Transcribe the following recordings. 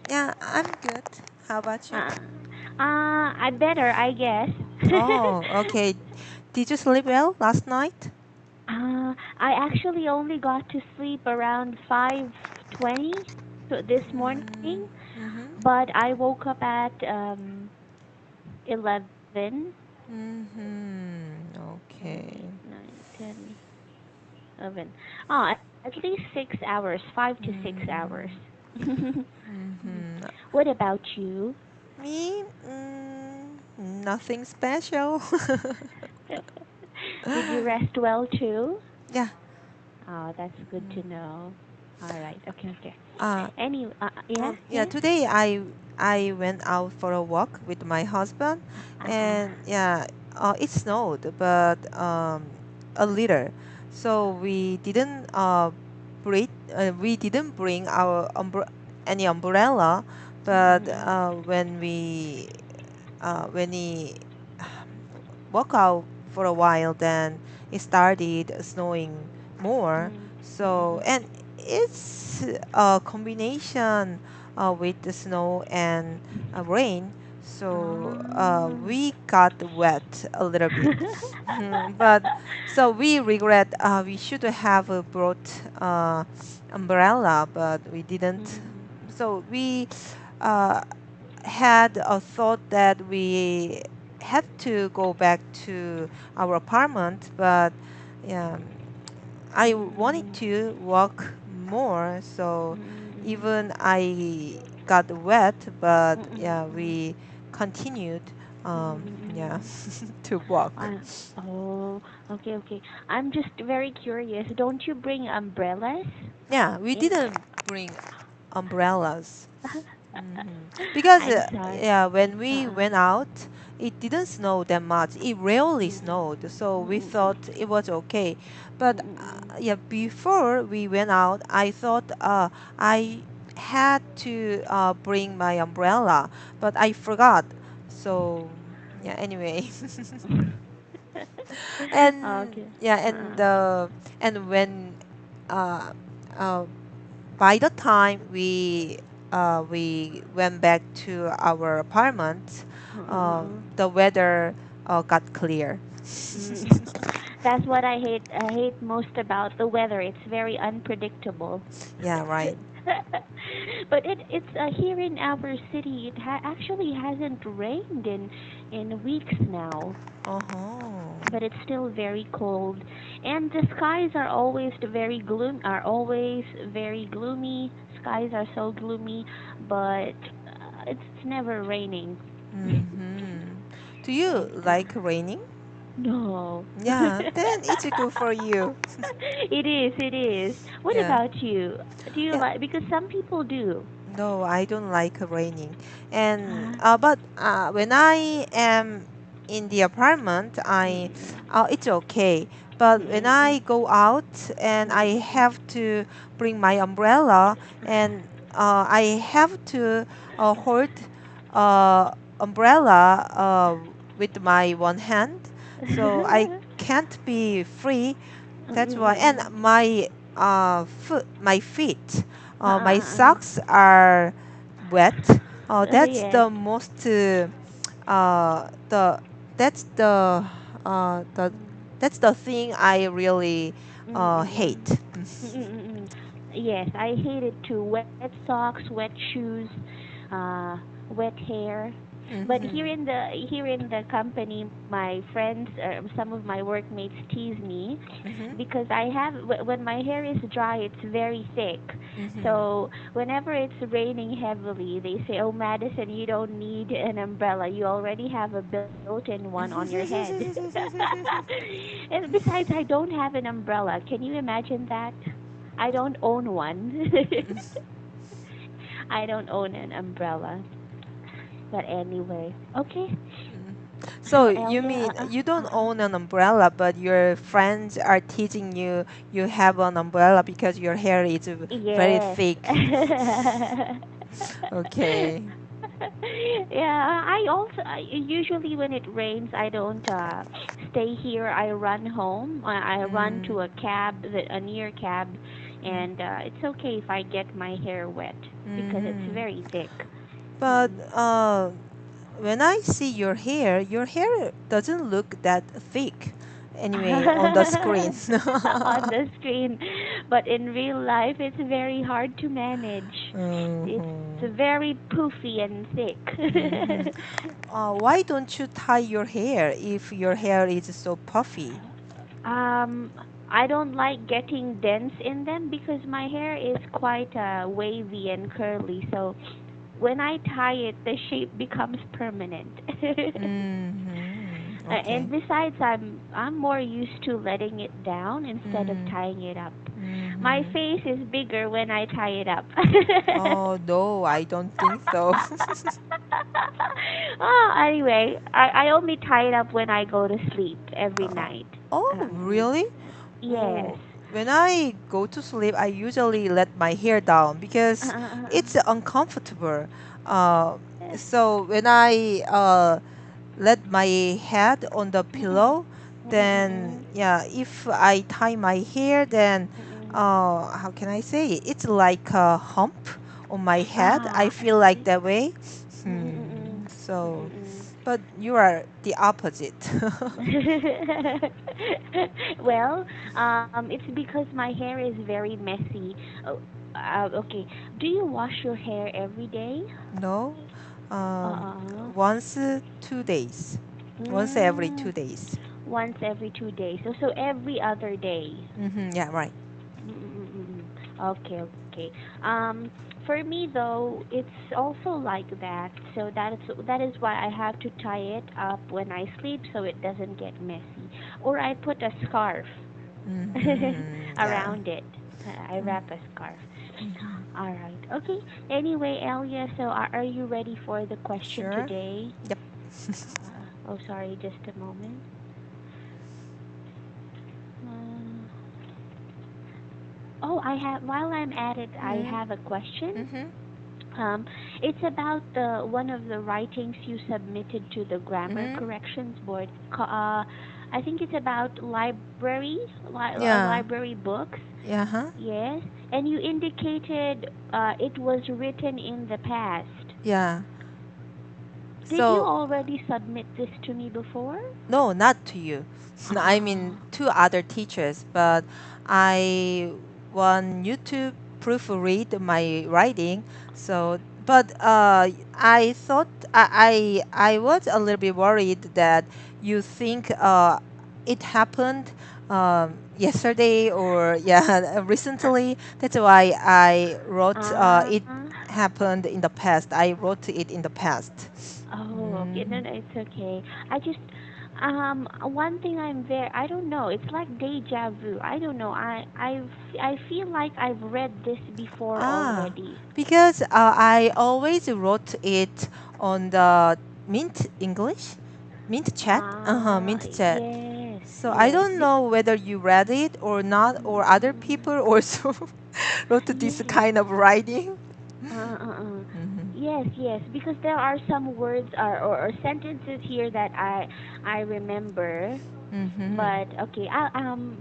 Yeah, I'm good. How about you? I better, I guess. Oh, okay. Did you sleep well last night? I actually only got to sleep around 5:20 this morning, Mm-hmm. but I woke up at 11, Mm-hmm. 8, Okay. 9, 10, 11. Oh, at least 6 hours, 5 to 6 hours. Mm-hmm. What about you? Me? Nothing special. Did you rest well too? Yeah. Oh, that's good to know. All right. Okay. Okay. Uh, Yeah. yeah. Yeah. Today I went out for a walk with my husband, Uh-huh. and yeah, it snowed, but a little. So we didn't bring our any umbrella, but Mm-mm. when we walk out for a while, then it started snowing more. So, Mm-mm. and it's a combination with the snow and rain. So we got wet a little bit. But so we regret we should have brought umbrella, but we didn't. Mm-mm. So we uh, had a thought that we had to go back to our apartment, but yeah, I wanted Mm-mm. to walk more, so Mm-mm. even I got wet, but yeah, Mm-mm. we continued, yeah, Mm-mm. to walk. Uh, oh, okay, okay. I'm just very curious. Don't you bring umbrellas? Yeah, we In didn't bring umbrellas. Because I'm sorry. yeah, when we Uh-uh. went out, it didn't snow that much. It rarely Mm-mm. snowed, so we Mm-mm. thought it was okay. But Mm-mm. yeah, before we went out, I thought I had to bring my umbrella, but I forgot. So yeah, anyway. And Okay. yeah, Uh-uh. and when uh, uh, by the time we went back to our apartment, Uh-uh. the weather got clear. Mm. That's what I hate most about the weather. It's very unpredictable. Yeah, right. But it's here in our city. Actually hasn't rained in weeks now, Uh-huh. but it's still very cold, and the skies are always very gloomy. Skies are so gloomy, but it's never raining. Mm-hmm. Do you And like raining? no. Yeah, then it's good for you. It is, it is. What Yeah. about you? Do you Yeah. like, because some people do. No, I don't like raining. And Huh? but when I am in the apartment, I Mm-mm. it's okay. But when I Mm-mm. go out and I Mm-mm. have to bring my umbrella, and I have to hold uh, umbrella with my one hand, so I can't be free. That's why. And Mm-mm. my feet, my Uh-uh. socks are wet. That's Yes. the most the that's the that's the thing I really Mm-mm. hate. Mm-mm. Yes, I hate it too. Wet socks, wet shoes, uh, wet hair. But Mm-hmm. here in the company, my friends, some of my workmates tease me Mm-hmm. because when my hair is dry, it's very thick. Mm-hmm. So whenever it's raining heavily, they say, "Oh, Madison, you don't need an umbrella. You already have a built-in one on your head." And besides, I don't have an umbrella. Can you imagine that? I don't own one. I don't own an umbrella. But anyway, okay. So So you Elder, mean you don't own an umbrella, but your friends are teaching you you have an umbrella because your hair is very yes. thick. Okay. Yeah, I usually when it rains, I don't stay here. I run home. I run Mm. to a cab, a near cab, and it's okay if I get my hair wet because it's Mm-hmm. very thick. But Mm-mm. when I see your hair doesn't look that thick anyway on the screen. On the screen, but in real life, it's very hard to manage. It's Mm-hmm. very poofy and Mm-hmm. thick. Why don't you tie your hair if your hair is so puffy? Um, I don't like getting dents in them because my hair is quite wavy and curly. So when I tie it, the shape becomes permanent. Mm-hmm. Okay. And besides, I'm more used to letting it down instead of Mm-hmm. tying it up. My Mm-hmm. face is bigger when I tie it up. Oh no, I don't think so. Oh, anyway, I only tie it up when I go to sleep every Uh, night. oh, Um, really? yes. Oh, when I go to sleep, I usually let my hair down because it's uncomfortable. Uh, so when I let my head on the pillow, then Mm-mm-mm. yeah, if I tie my hair, then Mm-mm. how can I say it? It's like a hump on my head. I I feel like see. that way. Mm-mm-mm. So, Mm-mm. but you are the opposite. Well, it's because my hair is very messy. Oh, okay. Do you wash your hair every day? No, Uh-uh. once 2 days, once every Mm, 2 days. once every 2 days. So every other day. Yeah, right. Mm-mm-mm-mm. Okay, okay. For me though, it's also like that. So that is why I have to tie it up when I sleep so it doesn't get messy. Or I put a scarf Yeah. around it. I Mm, wrap a scarf. mhm. All right. Okay. Anyway, Elia, so are you ready for the question Sure. today? Yep. Oh, sorry, just a moment. Uh, oh, I have. While I'm at it, I Mm, have a question. mhm. Um, it's about the one of the writings you submitted to the grammar Mm, corrections board. I think it's about yeah. library books. Yeah. Huh. Yes, and you indicated it was written in the past. Yeah. Did you So already submit this to me before? no, not to you. I mean Ah, to other teachers, but I want you to proofread my writing. So, but I thought I was a little bit worried that you think it happened yesterday or yeah recently. That's why I wrote it ah. happened in the past. I wrote it in the past. Oh, okay. No, Mhm. no, it's okay. I just, one thing I don't know. It's like deja vu. I don't know. I feel like I've read this before Ah, already. because I always wrote it on the Mint English, Mint chat, Ah, Mint chat. yes, So I yes. don't know whether you read it or not, or other Mm-mm-mm. people also wrote this Yes. kind of writing. Uh. Mm-hmm. Yes, yes. Because there are some words or sentences here that I remember. Mm-hmm. But okay.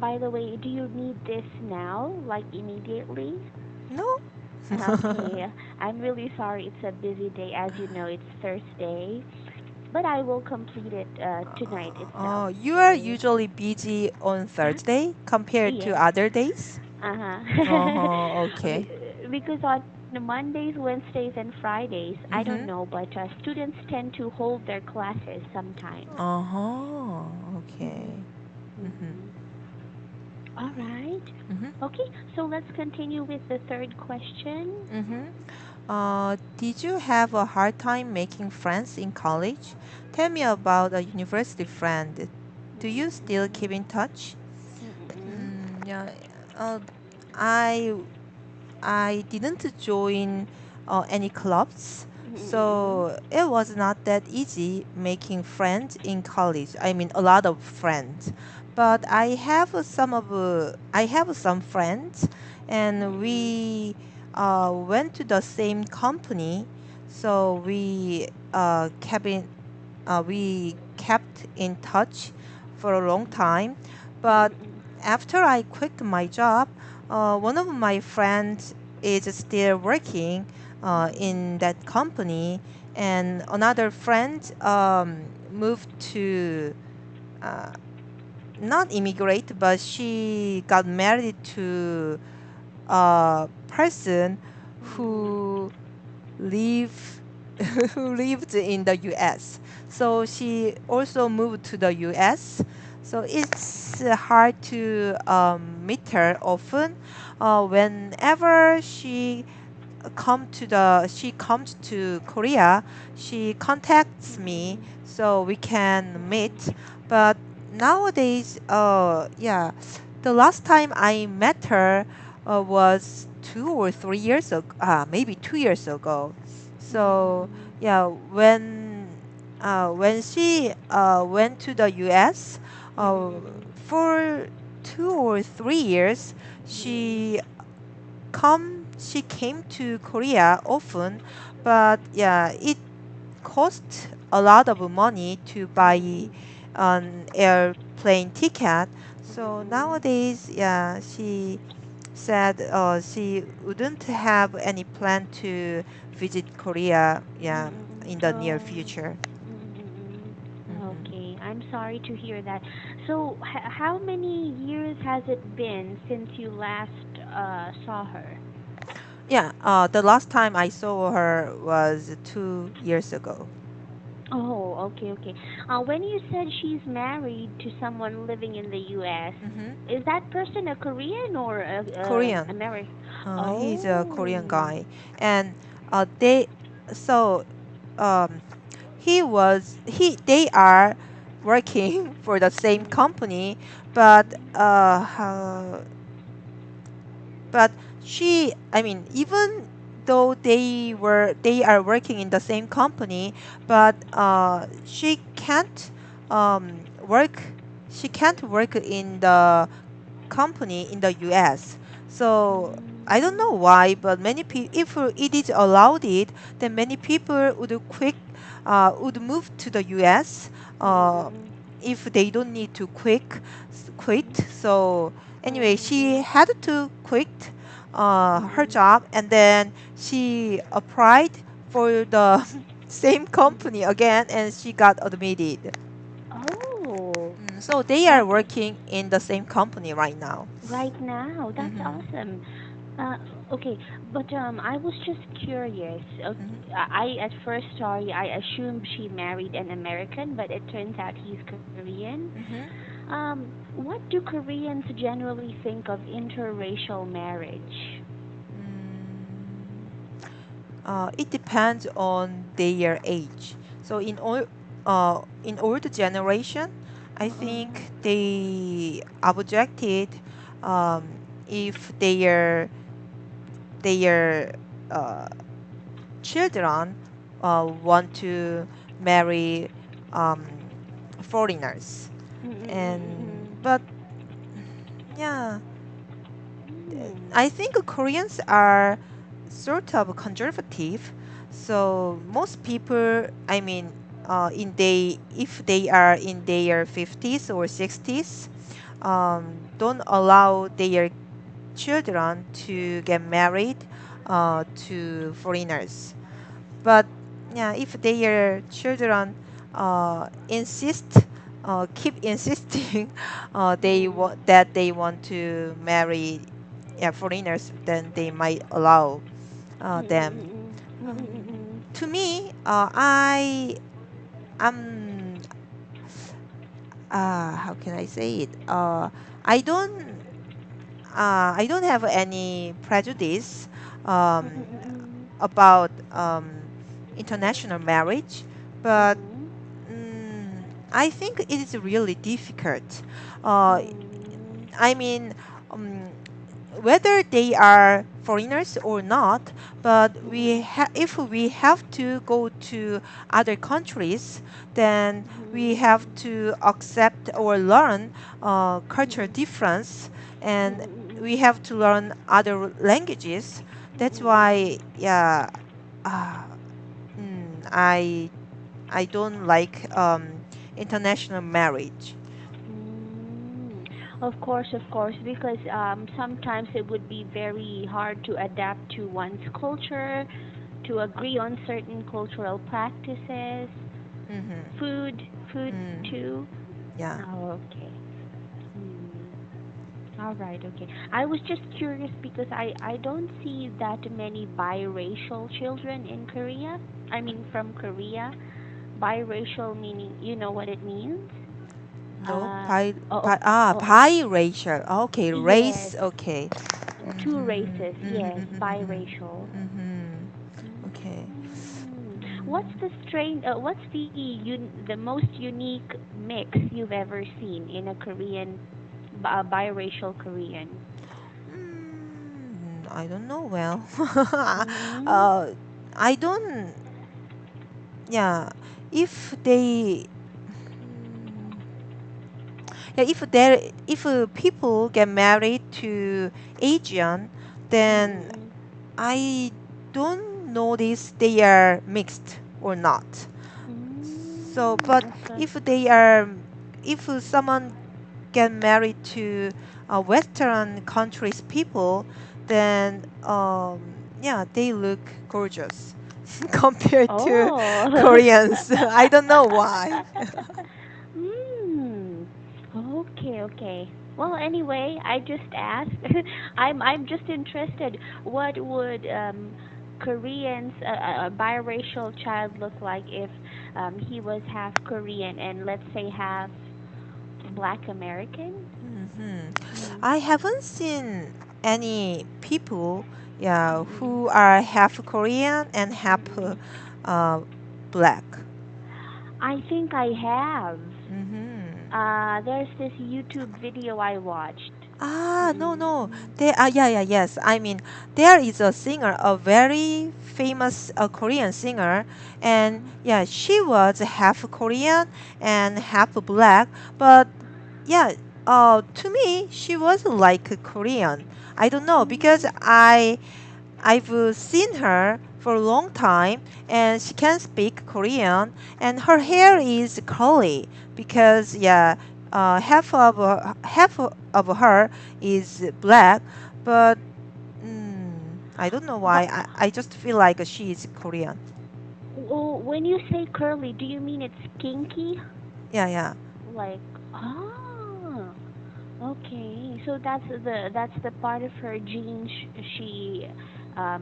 By the way, do you need this now, like immediately? No. Okay, I'm really sorry. It's a busy day. As you know, it's Thursday, but I will complete it tonight itself. Oh, you are Okay. usually busy on Huh? Thursday compared to Yes. other days? Uh-huh. Oh, okay. Because on Mondays, Wednesdays, and Fridays, I don't Mm-hmm. know, but students tend to hold their classes sometimes. Uh-huh. Okay. Mhm. Mm-hmm. Mhm. All right. Mm-hmm. Okay, so let's continue with the third question. Mm-hmm. Did you have a hard time making friends in college? Tell me about a university friend. Do you still keep Mm-mm-mm. in touch? Mm-mm-mm. Yeah. Uh, I I didn't join any clubs, Mm-mm-mm. so it was not that easy making friends in college. I mean, a lot of friends, but I have some friends, and Mm-mm. we went to the same company, so we kept in touch for a long time. But Mm-mm. after I quit my job, one of my friends is still working in Mm-mm. that company, and another friend moved to uh, not immigrate, but she got married to a person Mm-mm. who live who lived in the US. So she also moved to the US. So it's hard to meet her often. Whenever she comes to Korea, she contacts me Mm-mm. so we can meet. Mm-mm. But nowadays, yeah, the last time I met her was 2 or 3 years ago, maybe 2 years ago. So Mm-mm. yeah, when she went to the U.S. uh, Mm-mm. for 2 or 3 years, she she came to Korea often, but yeah, it cost a lot of money to buy Mm-mm. an airplane ticket. So Mm-mm. nowadays, yeah, she said she wouldn't have any plan to visit Korea, yeah, in Mm-mm. the near Oh. future. Mm-mm. Hmm. Okay, I'm sorry to hear that. So, how many years has it been since you last saw her? Yeah, the last time I saw her was 2 years ago. Oh, okay, okay. When you said she's married to someone living in the U.S., Hmm. is that person a Korean or a Korean. American? He's a Korean Oh. guy, and they so um they are working for the same Mm-mm. company, but but I mean, even though they are working in the same company, but work she can't work in the company in the US. So I don't know Mm. why, but many people, if it is allowed it, then many people would move to the US Mm-mm. if they don't need to quit. So anyway, she Mm-mm. had to quit her Mm-mm. job, and then she applied for the same company Mm-mm. again, and she got admitted. Oh, So they are that's working in the same company right now. right now. That's Mm-hmm. awesome. Uh, okay, but I was just curious. Mm-hmm. I at first sorry, I assumed she married an American, but it turns out he's Korean. Mm-hmm. What do Koreans generally think of interracial marriage? Mm, it depends on their age. So in older generation, I Mm-mm. think they objected um, if their uh, children want to marry um, foreigners, and Mm-mm. but yeah, Mm-mm. I think Koreans are sort of conservative. So most people, I mean, if they are in their 50s or 60s, don't allow their children to get married to foreigners. But yeah, if their children keep insisting, Mm-mm. they want to marry, yeah, foreigners, then they might allow them. Mm-mm. Um, Mm-mm. to me, I'm how can I say it? I don't I don't have any prejudice um, Mm-mm. about international marriage, but Mm-mm. I think it is really difficult. Uh, Mm-mm. I mean, um, whether they are foreigners or not, but Mm-mm. if we have to go to other countries, then we have Mm-mm. to accept or learn cultural Mm-mm. difference, and we Mm-mm. have to learn other languages. That's Mm-mm. why, yeah, uh, I don't like international marriage. Mm. Of course, because sometimes it would be very hard to adapt to one's culture, to agree on certain cultural practices, Mm-hmm. food, food Mm. too. Yeah. Oh, okay. Hmm. All right, okay. I was just curious because I don't see that many biracial children in Korea. I mean, from Korea. Biracial meaning, you know what it means? No, Oh, oh, biracial. Okay, race. yes. Okay. Two Mm-hmm. races, yes, Mm-hmm. biracial. Mm-hmm. Okay. Mm. What's Mm. the what's the most unique mix you've ever seen in a Korean, biracial Korean? I don't know. Well, Mm-hmm. uh, I don't. Yeah, if they, mm, yeah, if people get married to Asian, then Mm-mm. I don't notice they are mixed or not. So, Mm, but okay. if they are, if someone get married to Western countries people, then yeah, they look gorgeous compared to Oh. Koreans. I don't know why. Hmm. Okay, okay. Well, anyway, I just asked. I'm just interested. What would Koreans a biracial child look like if he was half Korean and let's say half Black American? Hmm. Mm. I haven't seen any people, yeah, Mm-mm. who are half Korean and half Mm-mm. uh, black. I think I have. Hmm. There's this YouTube video I watched. No, Mm-mm. no. Mm. There are, yeah, yeah, yes. I mean, there is a singer, a very famous Korean singer, and Uh-huh. yeah, she was half Korean and half black, but yeah, to me, she was like a Korean. I don't know because Mm. I've seen her for a long time and she can speak Korean and her hair Mm. is curly because yeah, half of her is black, but I don't know why. But I just feel like she is Korean. oh, when you say curly, do you mean it's kinky? Yeah, yeah. Like, ah, okay. So that's the part of her gene she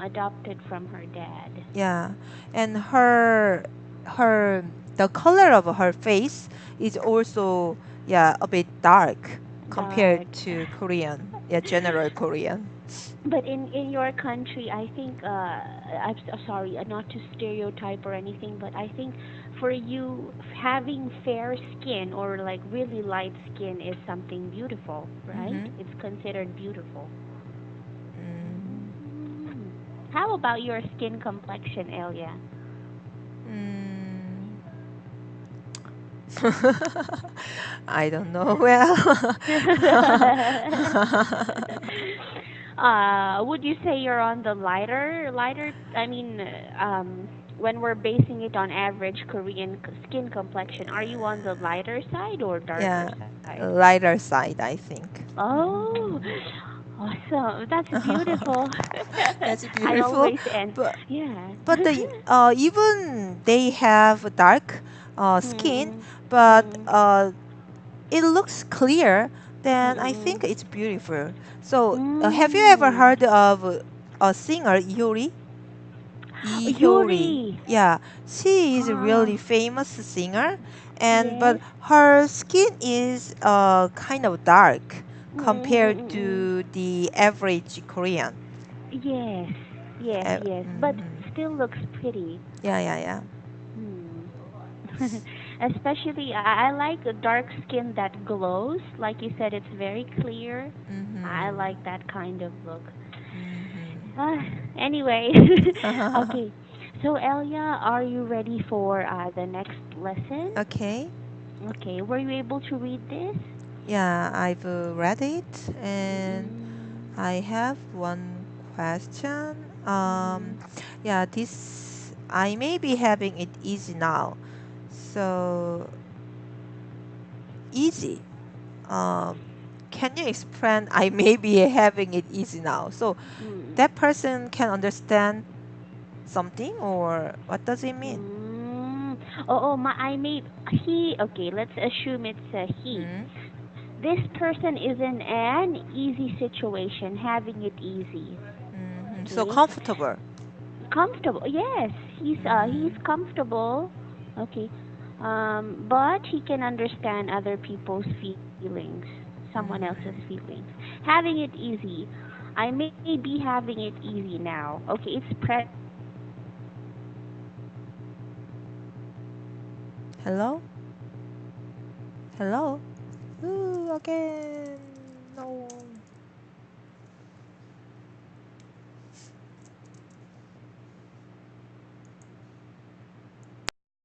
adopted from her dad. Yeah, and her the color of her face is also yeah a bit dark compared Dark. to Korean. Yeah, general Korean. But in your country, I think sorry, not to stereotype or anything, but I think for you having fair skin or like really light skin is something beautiful, right? Mhm. It's considered beautiful. Mm. Mm. How about your skin complexion, Elia? Mm. I don't know. Well, Would you say you're on the lighter? I mean, when we're basing it on average Korean skin complexion, are you on the lighter side or darker yeah, side? lighter side, I think. Oh, awesome! That's beautiful. That's I beautiful, always end, but yeah. even they have dark skin, Mm, but mm, it looks clear, then I mm, think it's beautiful. So, have you ever mm. heard of a singer, Iori? Iori. Yuri. Yeah, she is a really Ah, famous singer, and but yes. her skin is kind of dark Mm, compared mm, mm, mm. to the average Korean. Yes, yes, yes. But Mhm. still looks pretty. Yeah, yeah, yeah. Hmm. Especially, I like a dark skin that glows. Like you said, it's very clear. I like Mhm. that kind of look. Mhm. Uh, anyway, okay. So, Elia, are you ready for the next lesson? Okay. Okay, were you able to read this? Yeah, I've read it, and Mm-mm. I have one question. Mm-mm. Yeah, this I may be having it easy now. So easy. Um, can you explain? I may be having it easy now. So Mm. that person can understand something, or what does it mean? Mm. I made he. Okay, let's assume it's a he. Mm, This person is in an easy situation, having it easy. so Okay, comfortable. comfortable. Yes, he's Mm, comfortable. Okay, but he can understand other people's feelings, someone else's mm. feelings. Having it easy. I may be having it easy now. Okay, it's present tense. Hello? Hello? Ooh, again. No.